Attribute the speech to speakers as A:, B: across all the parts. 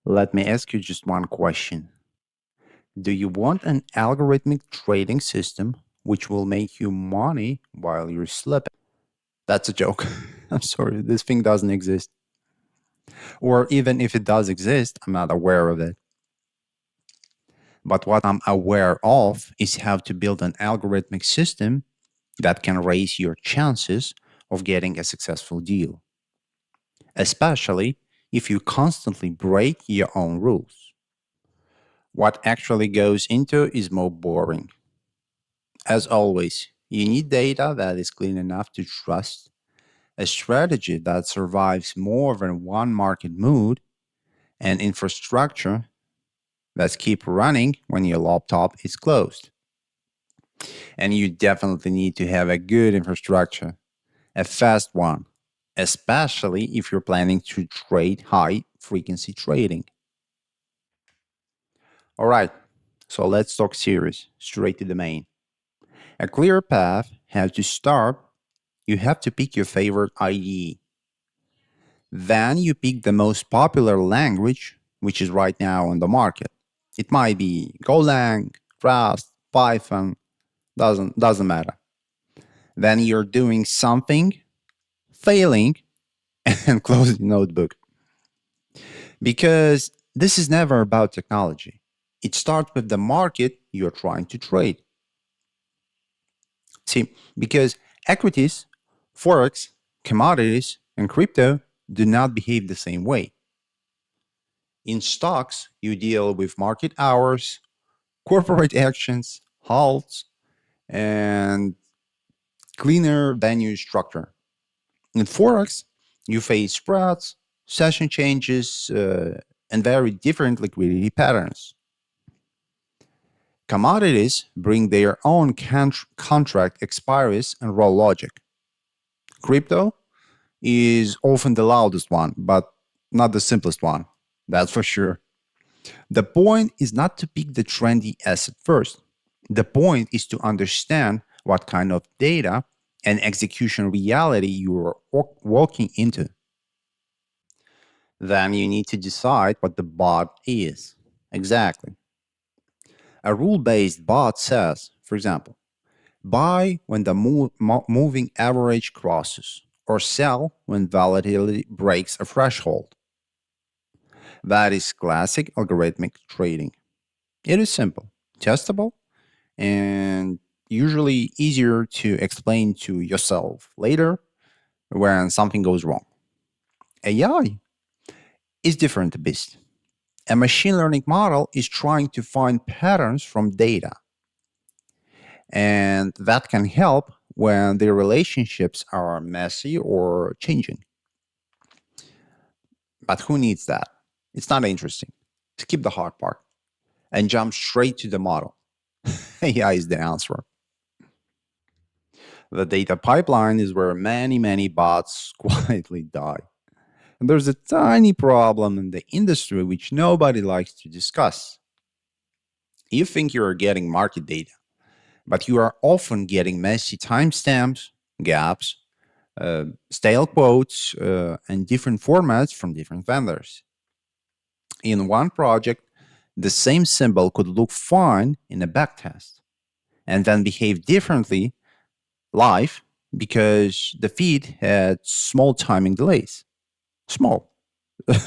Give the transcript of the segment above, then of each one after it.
A: Let me ask you just one question. Do you want an algorithmic trading system which will make you money while you're sleeping? That's a joke. I'm sorry, this thing doesn't exist. Or even if it does exist, I'm not aware of it. But what I'm aware of is how to build an algorithmic system that can raise your chances of getting a successful deal, especially if you constantly break your own rules. What actually goes into is more boring. As always, you need data that is clean enough to trust, a strategy that survives more than one market mood, and infrastructure that's keep running when your laptop is closed. And you definitely need to have a good infrastructure, a fast one, especially if you're planning to trade high frequency trading. All right, so let's talk serious, straight to the main. A clear path, how to start. You have to pick your favorite IDE. Then you pick the most popular language, which is right now on the market. It might be Golang, Rust, Python, doesn't matter. Then you're doing something, failing, and close the notebook. Because this is never about technology. It starts with the market you're trying to trade. See, because equities, forex, commodities, and crypto do not behave the same way. In stocks, you deal with market hours, corporate actions, halts, and cleaner venue structure. In Forex, you face spreads, session changes, and very different liquidity patterns. Commodities bring their own contract expiries and raw logic. Crypto is often the loudest one, but not the simplest one. That's for sure. The point is not to pick the trendy asset first. The point is to understand what kind of data and execution reality you are walking into. Then you need to decide what the bot is. Exactly. A rule based bot says, for example, buy when the moving average crosses, or sell when volatility breaks a threshold. That is classic algorithmic trading. It is simple, testable, and usually easier to explain to yourself later when something goes wrong. AI is different beast. A machine learning model is trying to find patterns from data, and that can help when the relationships are messy or changing. But who needs that? It's not interesting. Skip the hard part and jump straight to the model. AI is the answer. The data pipeline is where many bots quietly die. And there's a tiny problem in the industry which nobody likes to discuss. You think you are getting market data, but you are often getting messy timestamps, gaps, stale quotes, and different formats from different vendors. In one project, the same symbol could look fine in a backtest and then behave differently live because the feed had small timing delays. Small.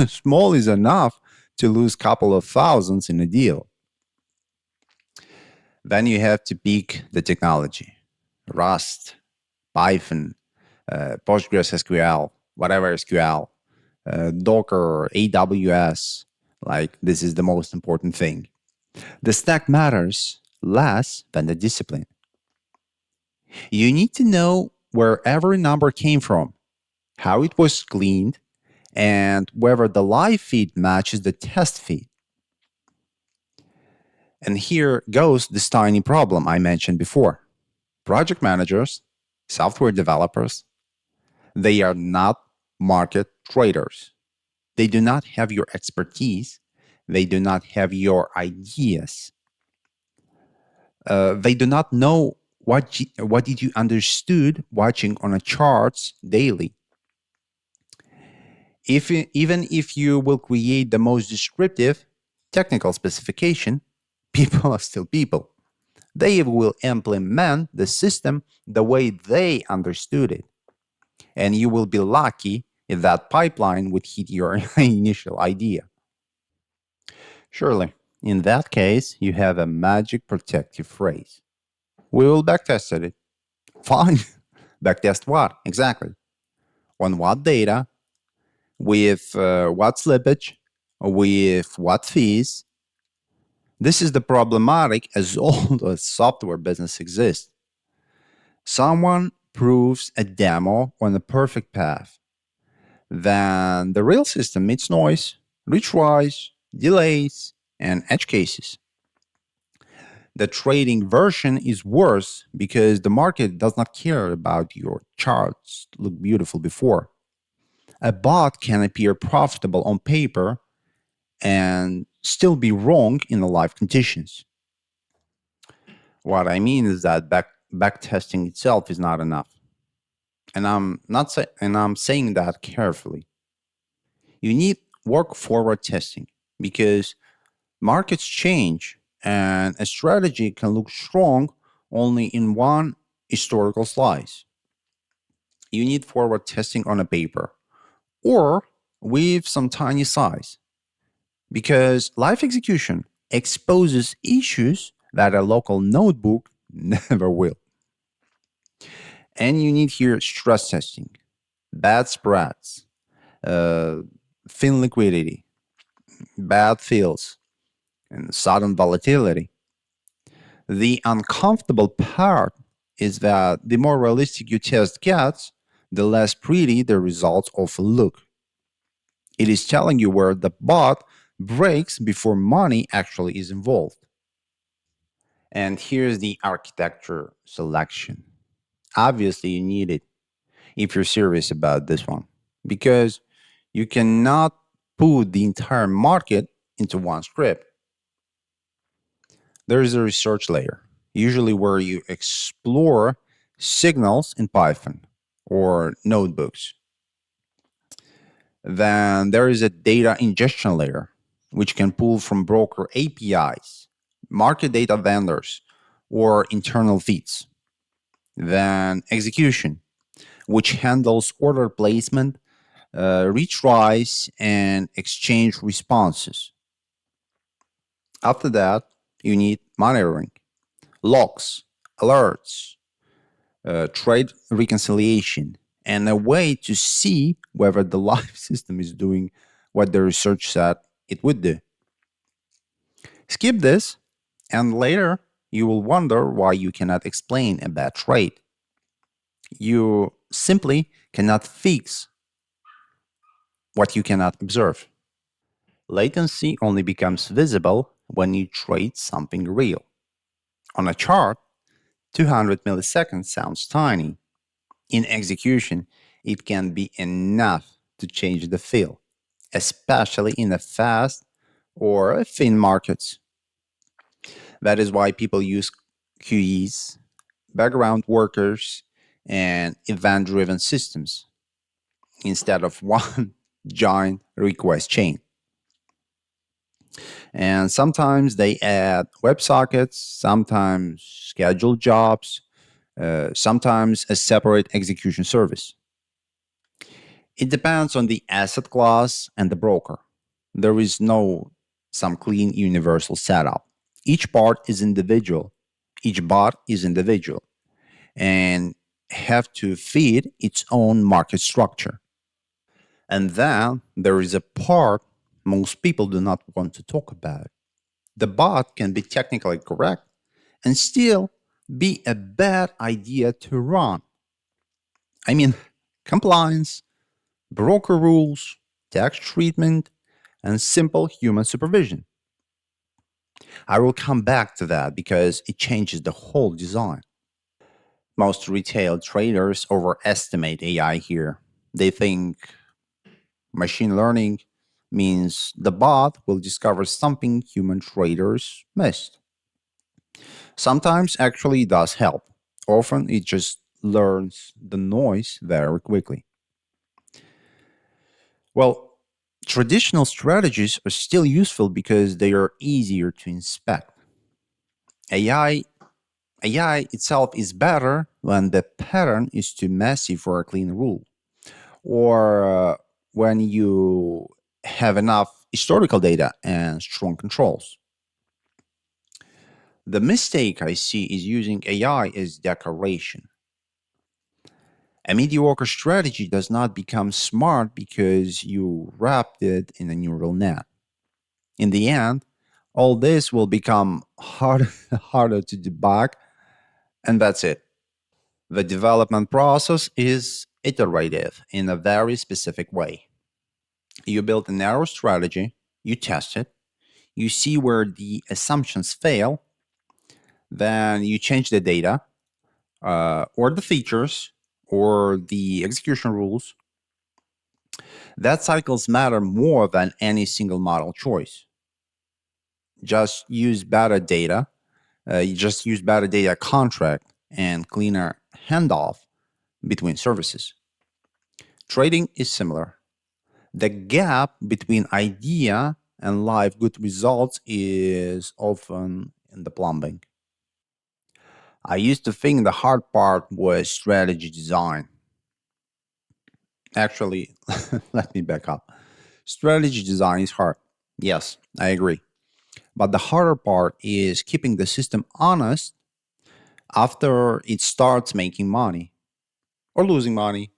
A: Small is enough to lose a couple of thousands in a deal. Then you have to pick the technology. Rust, Python, PostgreSQL, whatever SQL, Docker, AWS. Like, this is the most important thing. The stack matters less than the discipline. You need to know where every number came from, how it was cleaned, and whether the live feed matches the test feed. And here goes this tiny problem I mentioned before. Project managers, software developers, they are not market traders. They do not have your expertise. They do not have your ideas. They do not know what did you understood watching on a charts daily. Even if you will create the most descriptive technical specification, people are still people. They will implement the system the way they understood it. And you will be lucky if that pipeline would hit your initial idea. Surely, in that case, you have a magic protective phrase. We will backtest it. Fine. Backtest what? Exactly. On what data, with what slippage, with what fees. This is the problematic as old as software business exists. Someone proves a demo on the perfect path. Then the real system meets noise, retries, delays, and edge cases. The trading version is worse because the market does not care about your charts look beautiful before. A bot can appear profitable on paper and still be wrong in the live conditions. What I mean is that back testing itself is not enough. And I'm saying that carefully. You need work forward testing because markets change and a strategy can look strong only in one historical slice. You need forward testing on a paper or with some tiny size because live execution exposes issues that a local notebook never will. And you need here stress testing, bad spreads, uh, thin liquidity, bad fills, and sudden volatility. The uncomfortable part is that the more realistic your test gets, the less pretty the results often look. It is telling you where the bot breaks before money actually is involved. And here's the architecture selection. Obviously, you need it if you're serious about this one, because you cannot put the entire market into one script. There is a research layer, usually where you explore signals in Python or notebooks. Then there is a data ingestion layer, which can pull from broker APIs, market data vendors, or internal feeds. Then execution, which handles order placement, retries, and exchange responses. After that, you need monitoring, logs, alerts, trade reconciliation, and a way to see whether the live system is doing what the research said it would do. Skip this, and later you will wonder why you cannot explain a bad trade. You simply cannot fix what you cannot observe. Latency only becomes visible when you trade something real. On a chart, 200 milliseconds sounds tiny. In execution, it can be enough to change the feel, especially in the fast or thin markets. That is why people use QEs, background workers, and event driven systems instead of one giant request chain. And sometimes they add WebSockets, sometimes scheduled jobs, sometimes a separate execution service. It depends on the asset class and the broker. There is no some clean universal setup. Each part is individual. Each bot is individual and have to feed its own market structure. And then there is a part most people do not want to talk about. The bot can be technically correct and still be a bad idea to run. I mean, compliance, broker rules, tax treatment, and simple human supervision. I will come back to that because it changes the whole design. Most retail traders overestimate AI here. They think machine learning means the bot will discover something human traders missed. Sometimes actually it does help. Often it just learns the noise very quickly. Well, traditional strategies are still useful because they are easier to inspect. AI AI itself is better when the pattern is too messy for a clean rule, or when you have enough historical data and strong controls. The mistake I see is using AI as decoration. A mediocre strategy does not become smart because you wrapped it in a neural net. In the end, all this will become harder to debug, and that's it. The development process is iterative in a very specific way. You build a narrow strategy, you test it, you see where the assumptions fail, then you change the data or the features or the execution rules. That cycles matter more than any single model choice. Just use better data, you just use better data contract and cleaner handoff between services. Trading is similar. The gap between idea and live good results is often in the plumbing. I used to think the hard part was strategy design. Actually, let me back up. Strategy design is hard. Yes, I agree. But the harder part is keeping the system honest after it starts making money or losing money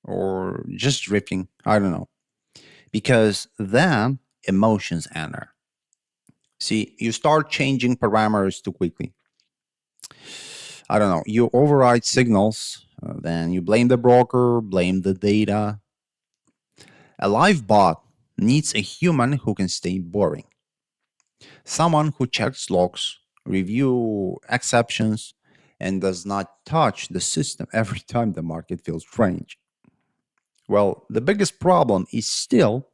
A: or just drifting. I don't know. Because then emotions enter. See, you start changing parameters too quickly. I don't know. You override signals, then you blame the broker, blame the data. A live bot needs a human who can stay boring. Someone who checks logs, review exceptions, and does not touch the system every time the market feels strange. Well, the biggest problem is still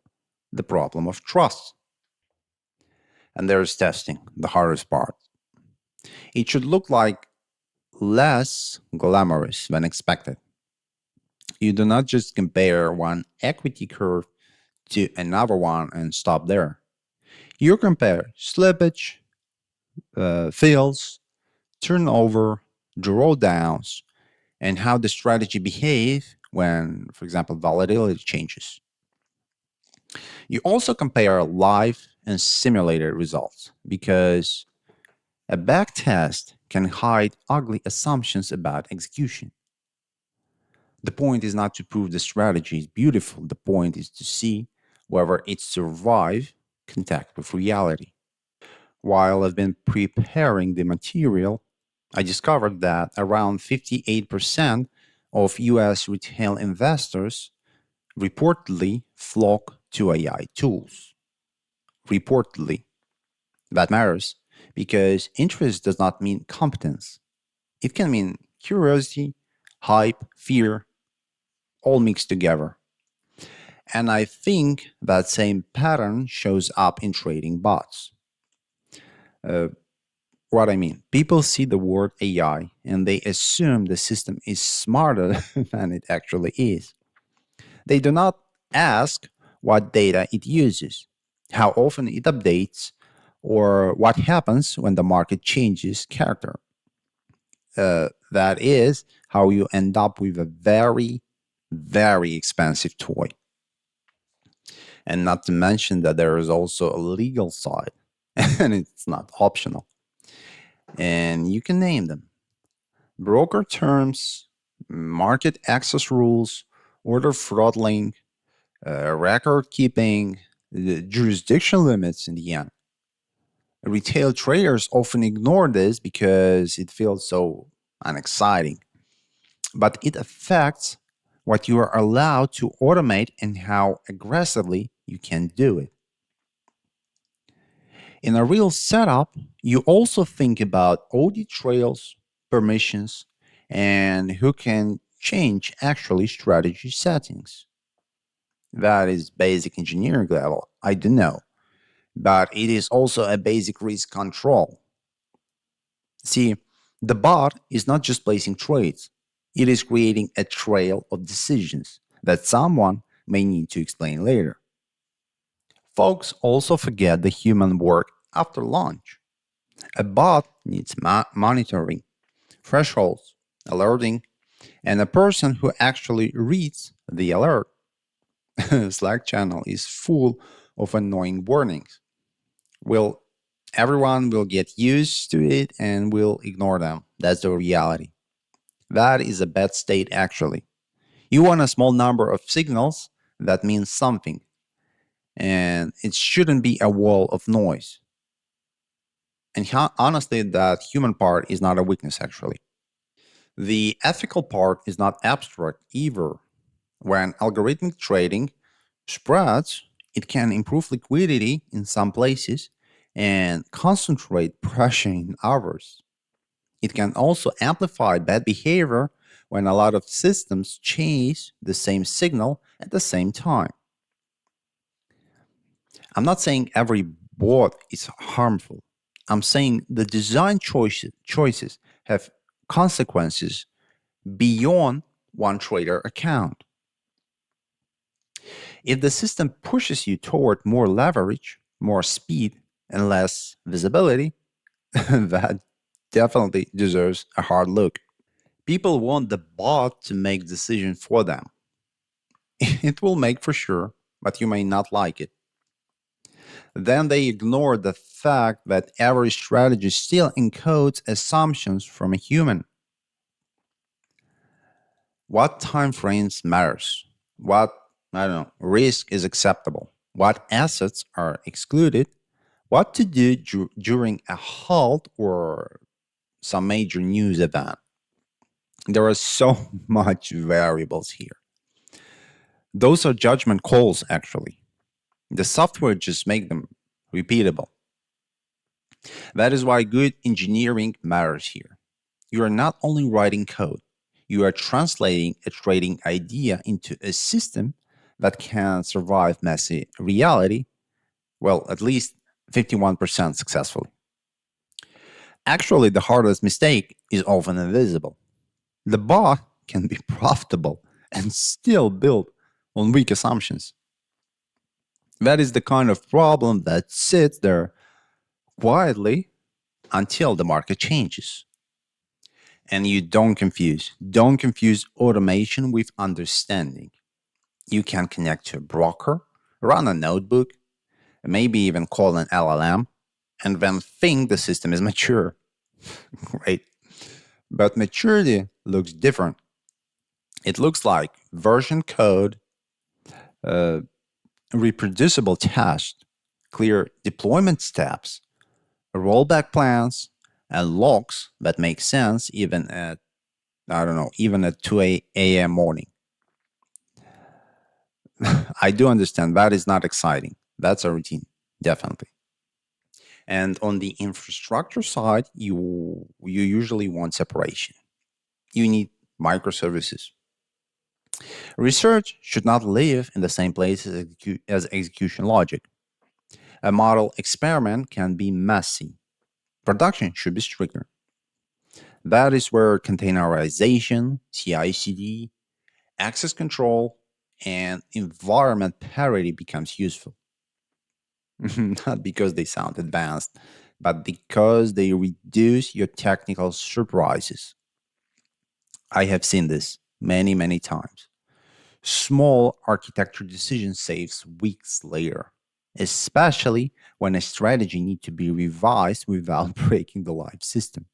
A: the problem of trust. And there's testing, the hardest part. It should look like less glamorous than expected. You do not just compare one equity curve to another one and stop there. You compare slippage, fills, turnover, drawdowns, and how the strategy behave when, for example, volatility changes. You also compare live and simulated results because a back test can hide ugly assumptions about execution. The point is not to prove the strategy is beautiful. The point is to see whether it survives contact with reality. While I've been preparing the material, I discovered that around 58% of US retail investors reportedly flock to AI tools. Reportedly. That matters because interest does not mean competence. It can mean curiosity, hype, fear, all mixed together. And I think that same pattern shows up in trading bots. Uh, what I mean, people see the word AI and they assume the system is smarter than it actually is. They do not ask what data it uses, how often it updates, or what happens when the market changes character. That is how you end up with a very, very expensive toy. And not to mention that there is also a legal side, and it's not optional. And you can name them broker terms, market access rules, order throttling, record keeping, the jurisdiction limits in the end. Retail traders often ignore this because it feels so unexciting, but it affects what you are allowed to automate and how aggressively you can do it. In a real setup, you also think about audit trails, permissions, and who can change actually strategy settings. That is basic engineering level, I do know, but it is also a basic risk control. See, the bot is not just placing trades, it is creating a trail of decisions that someone may need to explain later. Folks also forget the human work after launch. A bot needs monitoring, thresholds, alerting, and a person who actually reads the alert. Slack channel is full of annoying warnings. Will Everyone will get used to it and will ignore them. That's the reality. That is a bad state actually. You want a small number of signals that means something, and it shouldn't be a wall of noise. And honestly, that human part is not a weakness actually. The ethical part is not abstract either. When algorithmic trading spreads, it can improve liquidity in some places and concentrate pressure in others. It can also amplify bad behavior when a lot of systems chase the same signal at the same time. I'm not saying every bot is harmful. I'm saying the design choices have consequences beyond one trader account. If the system pushes you toward more leverage, more speed, and less visibility, that definitely deserves a hard look. People want the bot to make decisions for them. It will make for sure, but you may not like it. Then they ignore the fact that every strategy still encodes assumptions from a human. What time frames matters? What, I don't know, risk is acceptable? What assets are excluded? What to do during a halt or some major news event? There are so much variables here. Those are judgment calls actually. The software just make them repeatable. That is why good engineering matters here. You are not only writing code, you are translating a trading idea into a system that can survive messy reality, well, at least 51% successfully. Actually, the hardest mistake is often invisible. The bot can be profitable and still built on weak assumptions. That is the kind of problem that sits there quietly until the market changes. And you don't confuse automation with understanding. You can connect to a broker, run a notebook, maybe even call an LLM, and then think the system is mature. Right? But maturity looks different. It looks like version code, uh, reproducible tests, clear deployment steps, rollback plans, and logs that make sense even at, I don't know, even at 2 a.m. morning. I do understand that is not exciting. That's a routine, definitely. And on the infrastructure side, you usually want separation. You need microservices. Research should not live in the same place as execution logic. A model experiment can be messy. Production should be stricter. That is where containerization, CI/CD, access control, and environment parity becomes useful. Not because they sound advanced, but because they reduce your technical surprises. I have seen this many, many times. Small architecture decision saves weeks later, especially when a strategy needs to be revised without breaking the live system.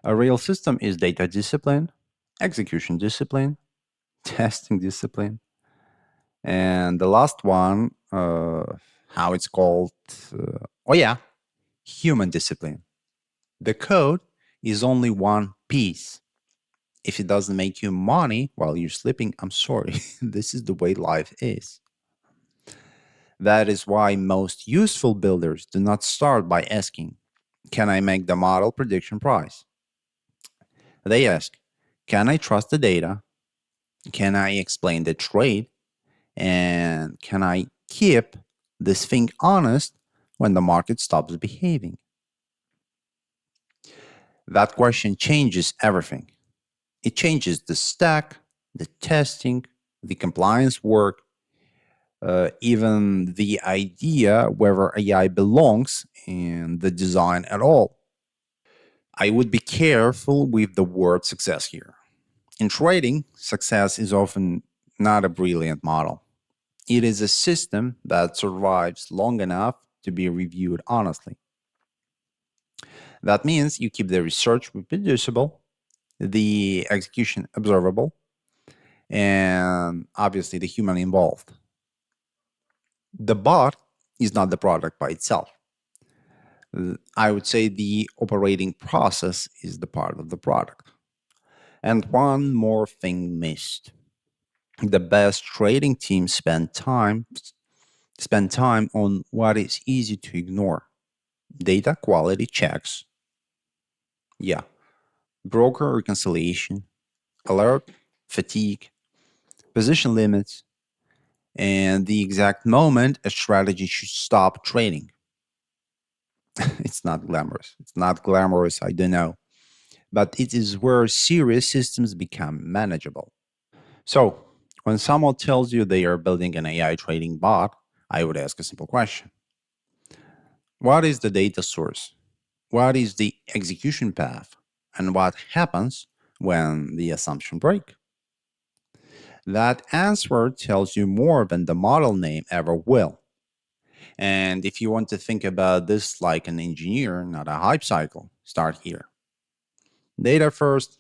A: A real system is data discipline, execution discipline, testing discipline, and the last one, how it's called, oh yeah, human discipline. The code is only one piece. If it doesn't make you money while you're sleeping, I'm sorry. This is the way life is. That is why most useful builders do not start by asking, can I make the model prediction price? They ask, can I trust the data? Can I explain the trade? And can I keep this thing honest when the market stops behaving? That question changes everything. It changes the stack, the testing, the compliance work, even the idea whether AI belongs in the design at all. I would be careful with the word success here. In trading, success is often not a brilliant model. It is a system that survives long enough to be reviewed honestly. That means you keep the research reproducible, the execution observable, and obviously the human involved. The bot is not the product by itself. I would say the operating process is the part of the product. And one more thing missed. The best trading teams spend time on what is easy to ignore. Data quality checks. Yeah. Broker reconciliation, alert, fatigue, position limits, and the exact moment a strategy should stop trading. It's not glamorous. It's not glamorous, I don't know. But it is where serious systems become manageable. So, when someone tells you they are building an AI trading bot, I would ask a simple question. What is the data source? What is the execution path? And what happens when the assumption break? That answer tells you more than the model name ever will. And if you want to think about this like an engineer, not a hype cycle, start here. Data first,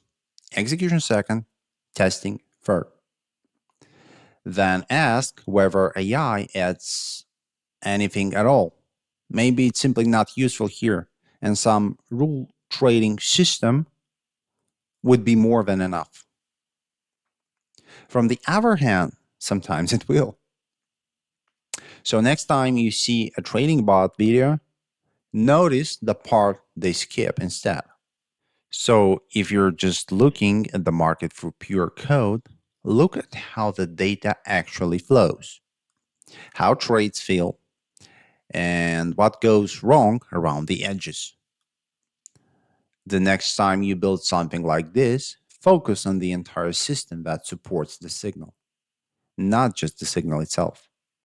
A: execution second, testing third. Then ask whether AI adds anything at all. Maybe it's simply not useful here, and some rule trading system would be more than enough. From the other hand, sometimes it will. So next time you see a trading bot video, notice the part they skip instead. So if you're just looking at the market through pure code, look at how the data actually flows, how trades feel, and what goes wrong around the edges. The next time you build something like this, focus on the entire system that supports the signal, not just the signal itself.